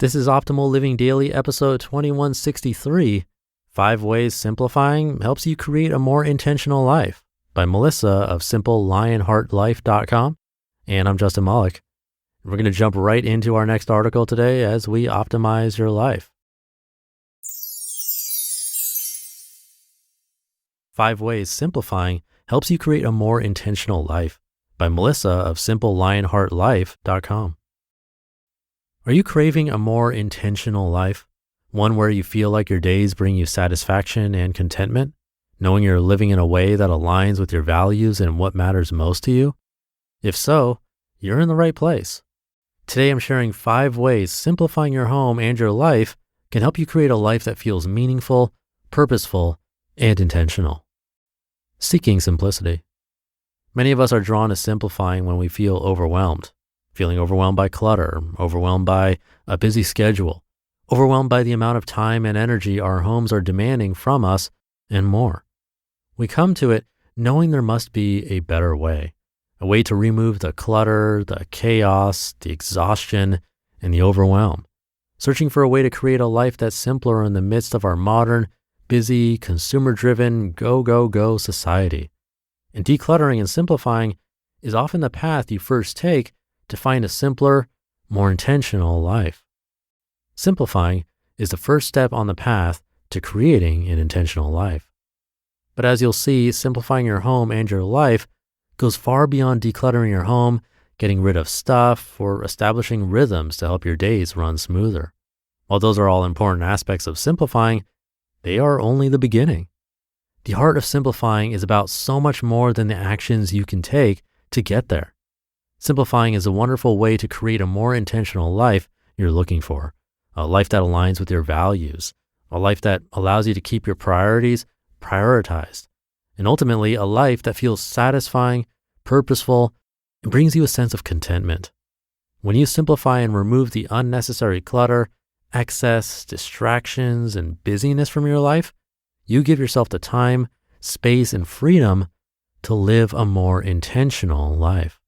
This is Optimal Living Daily, episode 2163, 5 Ways Simplifying Helps You Create a More Intentional Life by Melissa of simplelionheartlife.com. And I'm Justin Malik. We're going to jump right into our next article today as we optimize your life. 5 Ways Simplifying Helps You Create a More Intentional Life by Melissa of simplelionheartlife.com. Are you craving a more intentional life? One where you feel like your days bring you satisfaction and contentment, knowing you're living in a way that aligns with your values and what matters most to you? If so, you're in the right place. Today I'm sharing 5 ways simplifying your home and your life can help you create a life that feels meaningful, purposeful, and intentional. Seeking simplicity. Many of us are drawn to simplifying when we feel overwhelmed. Feeling overwhelmed by clutter, overwhelmed by a busy schedule, overwhelmed by the amount of time and energy our homes are demanding from us, and more. We come to it knowing there must be a better way, a way to remove the clutter, the chaos, the exhaustion, and the overwhelm, searching for a way to create a life that's simpler in the midst of our modern, busy, consumer-driven, go society. And decluttering and simplifying is often the path you first take to find a simpler, more intentional life. Simplifying is the first step on the path to creating an intentional life. But as you'll see, simplifying your home and your life goes far beyond decluttering your home, getting rid of stuff, or establishing rhythms to help your days run smoother. While those are all important aspects of simplifying, they are only the beginning. The heart of simplifying is about so much more than the actions you can take to get there. Simplifying is a wonderful way to create a more intentional life you're looking for, a life that aligns with your values, a life that allows you to keep your priorities prioritized, and ultimately a life that feels satisfying, purposeful, and brings you a sense of contentment. When you simplify and remove the unnecessary clutter, excess, distractions, and busyness from your life, you give yourself the time, space, and freedom to live a more intentional life.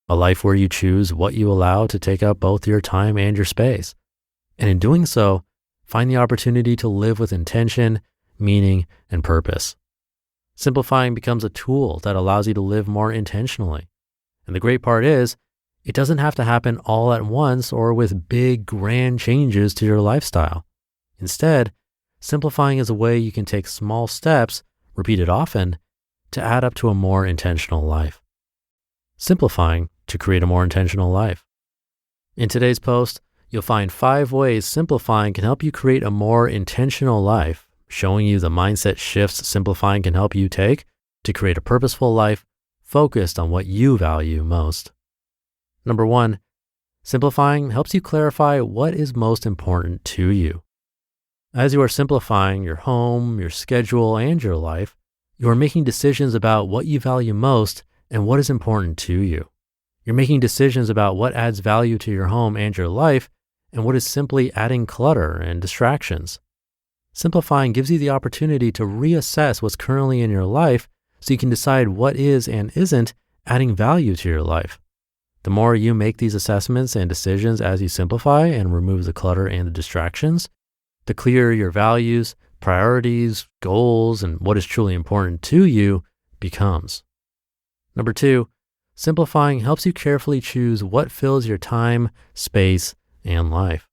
A life where you choose what you allow to take up both your time and your space. And in doing so, find the opportunity to live with intention, meaning, and purpose. Simplifying becomes a tool that allows you to live more intentionally. And the great part is, it doesn't have to happen all at once or with big, grand changes to your lifestyle. Instead, simplifying is a way you can take small steps, repeated often, to add up to a more intentional life. Simplifying to create a more intentional life. In today's post, you'll find 5 ways simplifying can help you create a more intentional life, showing you the mindset shifts simplifying can help you take to create a purposeful life focused on what you value most. Number 1, simplifying helps you clarify what is most important to you. As you are simplifying your home, your schedule, and your life, you are making decisions about what you value most and what is important to you. You're making decisions about what adds value to your home and your life and what is simply adding clutter and distractions. Simplifying gives you the opportunity to reassess what's currently in your life so you can decide what is and isn't adding value to your life. The more you make these assessments and decisions as you simplify and remove the clutter and the distractions, the clearer your values, priorities, goals, and what is truly important to you becomes. Number 2, simplifying helps you carefully choose what fills your time, space, and life.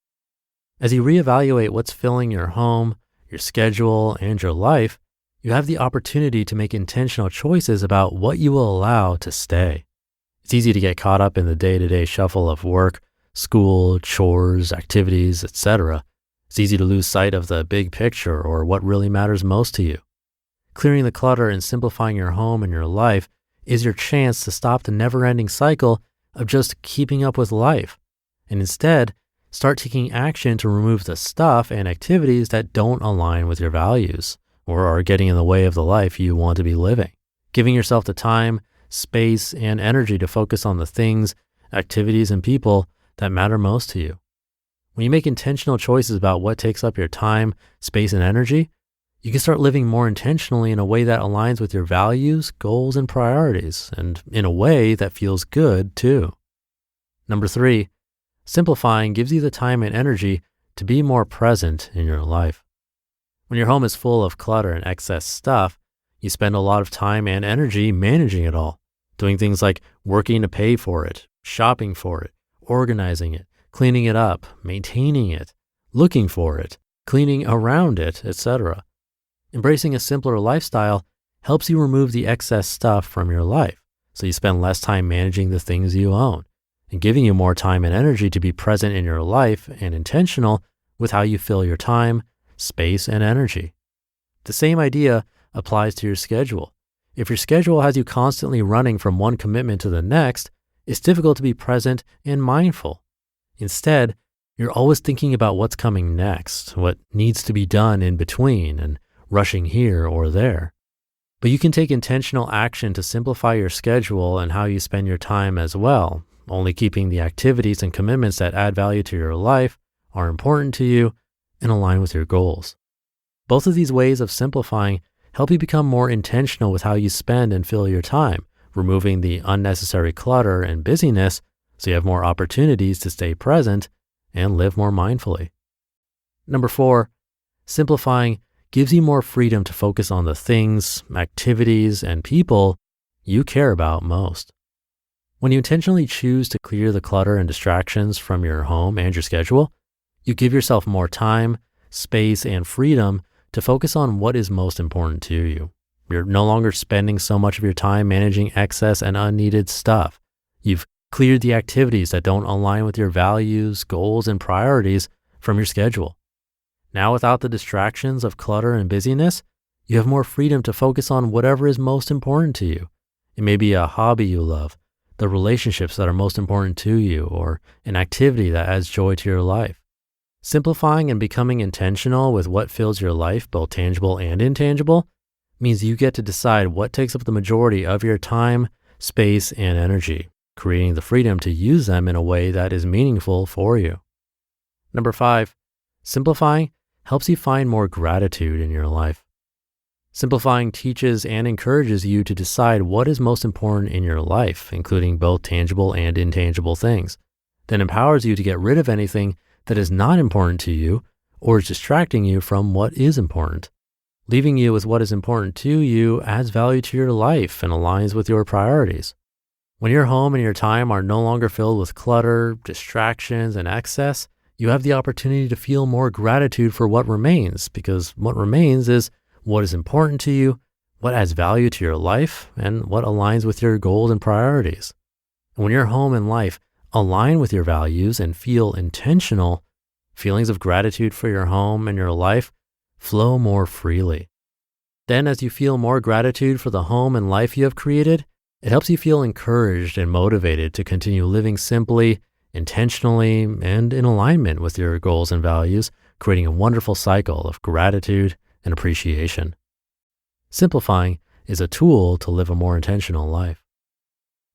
As you reevaluate what's filling your home, your schedule, and your life, you have the opportunity to make intentional choices about what you will allow to stay. It's easy to get caught up in the day-to-day shuffle of work, school, chores, activities, etc. It's easy to lose sight of the big picture or what really matters most to you. Clearing the clutter and simplifying your home and your life is your chance to stop the never-ending cycle of just keeping up with life, and instead start taking action to remove the stuff and activities that don't align with your values or are getting in the way of the life you want to be living. Giving yourself the time, space, and energy to focus on the things, activities, and people that matter most to you. When you make intentional choices about what takes up your time, space, and energy, you can start living more intentionally in a way that aligns with your values, goals, and priorities, and in a way that feels good too. Number 3, simplifying gives you the time and energy to be more present in your life. When your home is full of clutter and excess stuff, you spend a lot of time and energy managing it all, doing things like working to pay for it, shopping for it, organizing it, cleaning it up, maintaining it, looking for it, cleaning around it, etc. Embracing a simpler lifestyle helps you remove the excess stuff from your life, so you spend less time managing the things you own, and giving you more time and energy to be present in your life and intentional with how you fill your time, space, and energy. The same idea applies to your schedule. If your schedule has you constantly running from one commitment to the next, it's difficult to be present and mindful. Instead, you're always thinking about what's coming next, what needs to be done in between, and rushing here or there. But you can take intentional action to simplify your schedule and how you spend your time as well, only keeping the activities and commitments that add value to your life, are important to you, and align with your goals. Both of these ways of simplifying help you become more intentional with how you spend and fill your time, removing the unnecessary clutter and busyness so you have more opportunities to stay present and live more mindfully. Number 4, simplifying gives you more freedom to focus on the things, activities, and people you care about most. When you intentionally choose to clear the clutter and distractions from your home and your schedule, you give yourself more time, space, and freedom to focus on what is most important to you. You're no longer spending so much of your time managing excess and unneeded stuff. You've cleared the activities that don't align with your values, goals, and priorities from your schedule. Now, without the distractions of clutter and busyness, you have more freedom to focus on whatever is most important to you. It may be a hobby you love, the relationships that are most important to you, or an activity that adds joy to your life. Simplifying and becoming intentional with what fills your life, both tangible and intangible, means you get to decide what takes up the majority of your time, space, and energy, creating the freedom to use them in a way that is meaningful for you. Number 5, simplifying helps you find more gratitude in your life. Simplifying teaches and encourages you to decide what is most important in your life, including both tangible and intangible things, then empowers you to get rid of anything that is not important to you or is distracting you from what is important. Leaving you with what is important to you adds value to your life and aligns with your priorities. When your home and your time are no longer filled with clutter, distractions, and excess, you have the opportunity to feel more gratitude for what remains, because what remains is what is important to you, what adds value to your life, and what aligns with your goals and priorities. And when your home and life align with your values and feel intentional, feelings of gratitude for your home and your life flow more freely. Then, as you feel more gratitude for the home and life you have created, it helps you feel encouraged and motivated to continue living simply, intentionally, and in alignment with your goals and values, creating a wonderful cycle of gratitude and appreciation. Simplifying is a tool to live a more intentional life.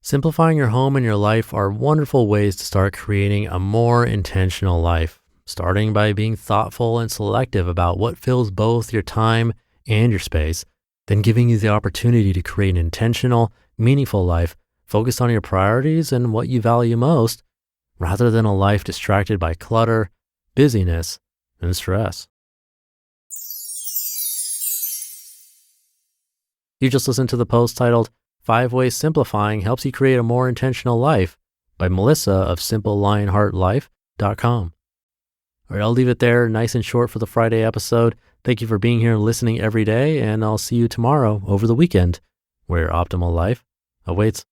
Simplifying your home and your life are wonderful ways to start creating a more intentional life, starting by being thoughtful and selective about what fills both your time and your space, then giving you the opportunity to create an intentional, meaningful life focused on your priorities and what you value most, rather than a life distracted by clutter, busyness, and stress. You just listened to the post titled 5 Ways Simplifying Helps You Create a More Intentional Life by Melissa of simplelionheartlife.com. All right, I'll leave it there, nice and short for the Friday episode. Thank you for being here and listening every day, and I'll see you tomorrow over the weekend, where your optimal life awaits.